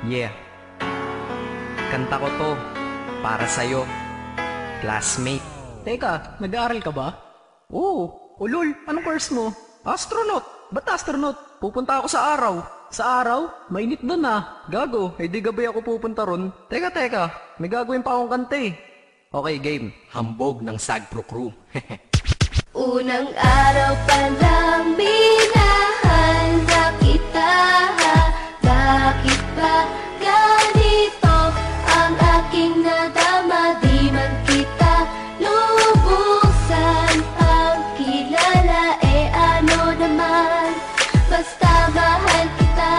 Yeah, kanta ko to para sa'yo, classmate. Teka, nag-aaral ka ba? Oo. Ulol, anong course mo? Astronaut. Ba't astronaut? Pupunta ako sa araw. Sa araw? Mainit doon ah. Gago, di gabi ako pupunta ron. Teka, may gagawin pa akong kanta eh. Okay, game. Hambog ng Sagpro Crew. Unang araw pa lang minahanda kita. Bakit ba ganito ang aking nadama? Di man kita lubusan ang kilala. Ano naman, basta mahal kita.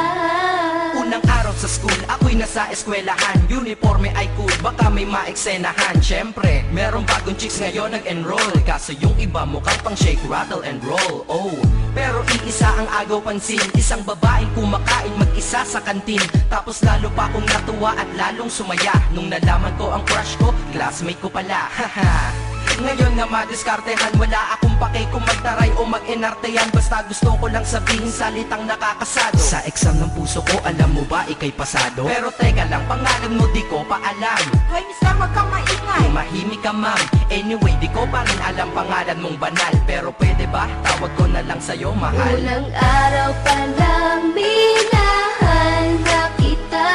Unang araw sa school, ako'y nasa eskwelahan. Uniforme ay cool, baka may maeksenahan. Syempre, merong bagong chicks ngayon nag-enroll. Kaso yung iba mukhang pang shake, rattle and roll. Oh, pero iisa ang agaw pansin. Isang babaeng kumakain mag-isa sa kantin. Tapos lalo pa akong natuwa at lalong sumaya nung nalaman ko ang crush ko, classmate ko pala. Haha. Ngayon na madiskartehan, wala akong pake kung magtaray o mag-enartehan. Basta gusto ko lang sabihin salitang nakakasado. Sa exam ng puso ko, alam mo ba ikay pasado? Pero teka lang, pangalan mo di ko pa alam. Hoy, mister, wag kang maingay. Tumahimik ka ma'am. Anyway, di ko pa rin alam pangalan mong banal. Pero pwede ba, tawag ko na lang sa'yo mahal. Unang araw pa lang minahanda kita.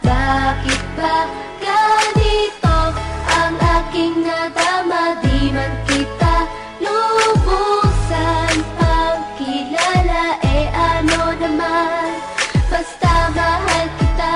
Bakit ba ganito ang aking nadama? Di man kita lubusan ang kilala. Ano naman, basta mahal kita.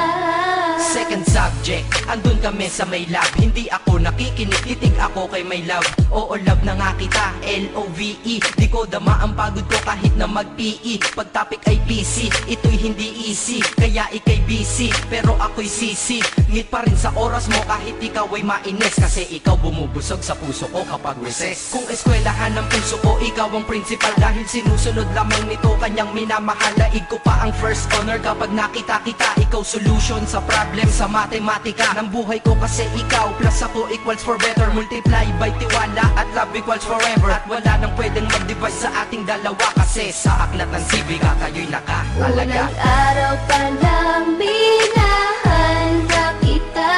Second subject, andun kami sa may lab. Hindi ako nakikinig, titig ako kay may love. Oo, love na nga kita, L-O-V-E. Di ko dama ang pagod ko kahit na mag-PE. Pag topic ay PC, ito'y hindi easy. Kaya ikay busy, pero ako'y sisi. Ngit pa rin sa oras mo kahit ikaw ay mainis. Kasi ikaw bumubusog sa puso ko kapag recess. Kung eskwelahan ng puso ko, ikaw ang principal. Dahil sinusunod lamang nito kanyang minamahal. Laig ko pa ang first honor kapag nakita kita. Ikaw solution sa problem sa matematika ng buhay ko, kasi ikaw plus ako equals for better. Multiply by tiwala at love equals forever. At wala nang pwedeng mag-divide sa ating dalawa, kasi sa aklat ng sibika kayo'y nakatalaga. Unang araw pa lang minahanda kita.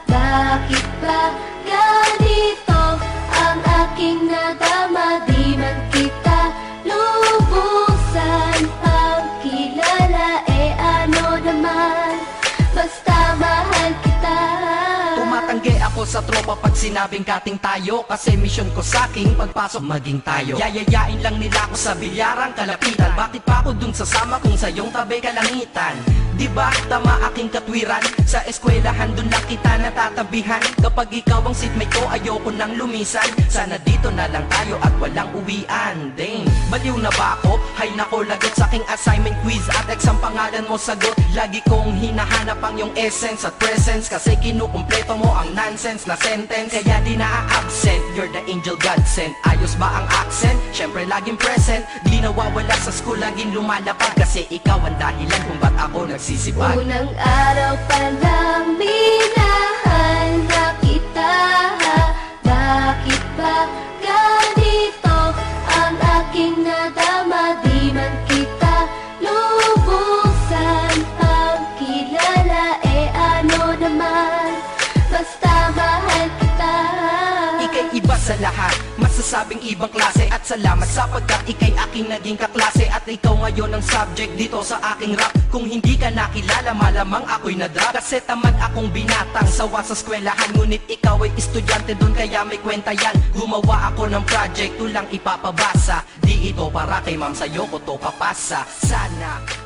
Bakit ba ganito ang aking nadama? Di man kita lubusan ang kilala. Ano naman, basta mahal kita. Tumatanggi ako sa tropa pag sinabing kating tayo, kasi mission ko sa aking pagpasok maging tayo. Yayayain lang nila ako sa bilyarang kalapitan. Bakit pa ako dun sasama kung sa iyong tabi kalangitan? Diba tama aking katwiran? Sa eskwelahan dun lang kita natatabihan. Kapag ikaw ang seatmate ko, ayoko nang lumisan. Sana dito na lang tayo at walang uwian. Dang, baliw na ba ako? Hay nako, lagot sa aking assignment quiz at exam, pangalan mo sagot. Lagi kong hinahanap ang iyong essence at presence, kasi kinukumpleto mo ang nonsense na sentence. Kaya di na-absent, you're the angel God sent. Ayos ba ang accent? Syempre laging present. Di nawawala sa school, laging lumalapag, kasi ikaw ang dahilan kung ba't ako nagsisipag. Unang araw pa lang minahanda kita. Bakit ba ganito ang aking nadama? Di man kita lubusan ang kilala. Ano naman, basta mahal kita. Ika'y iba sa lahat, masasabing ibang klase. At salamat sapagkat ika'y aking naging kaklase. At ikaw ngayon ang subject dito sa aking rap. Kung hindi ka nakilala, malamang ako'y na-drop. Kasi tamad akong binatang sawa sa eskwelahan. Ngunit ikaw ay estudyante dun, kaya may kwenta yan. Gumawa ako ng project, tulang ipapabasa. Di ito para kay ma'am, sa'yo ko to papasa. Sana